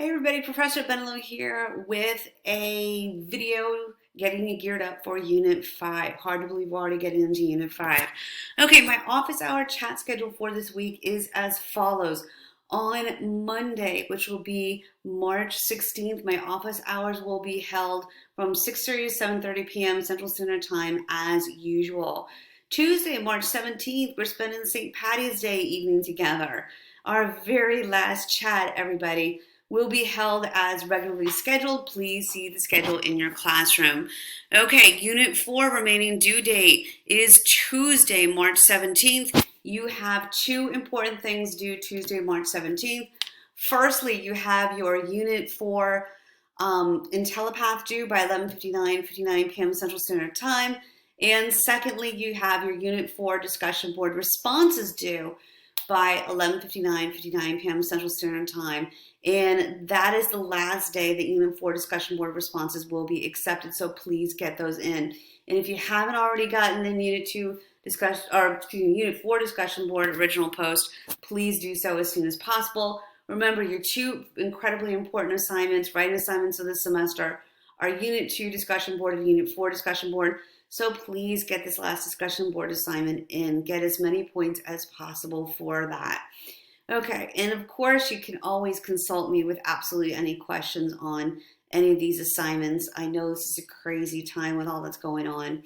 Hey everybody, Professor Benelou here with a video getting you geared up for Unit 5. Hard to believe we're already getting into Unit 5. Okay, my office hour chat schedule for this week is as follows. On Monday, which will be March 16th, my office hours will be held from 6:30 to 7:30 p.m. Central Standard Time as usual. Tuesday, March 17th, we're spending St. Patty's Day evening together. Our very last chat, everybody, will be held as regularly scheduled. Please see the schedule in your classroom. Okay, Unit 4 remaining due date is Tuesday, March 17th. You have two important things due Tuesday, March 17th. Firstly, you have your Unit 4 IntelliPath due by 11:59 p.m. Central Standard Time. And secondly, you have your Unit 4 discussion board responses due by 11:59 p.m. Central Standard Time. And that is the last day that Unit 4 discussion board responses will be accepted. So please get those in. And if you haven't already gotten the Unit 4 discussion board original post, please do so as soon as possible. Remember, your two incredibly important assignments, writing assignments of this semester, are Unit 2 discussion board and Unit 4 discussion board. So please get this last discussion board assignment in. Get as many points as possible for that. Okay, and of course you can always consult me with absolutely any questions on any of these assignments. I know this is a crazy time with all that's going on,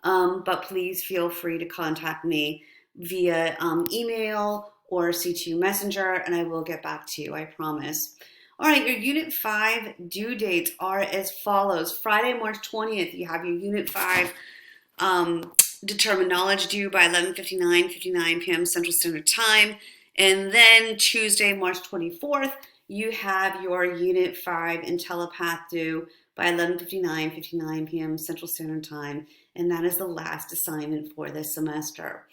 but please feel free to contact me via email or CTU Messenger, and I will get back to you, I promise. All right, your Unit 5 due dates are as follows. Friday, March 20th, you have your Unit 5 determined knowledge due by 11:59 p.m. Central Standard Time. And then Tuesday, March 24th, you have your Unit 5 IntelliPath due by 11:59 p.m. Central Standard Time. And that is the last assignment for this semester.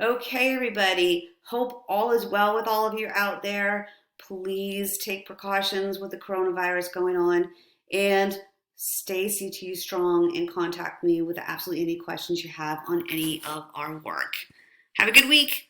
Okay, everybody. Hope all is well with all of you out there. Please take precautions with the coronavirus going on and stay CTU strong and contact me with absolutely any questions you have on any of our work. Have a good week.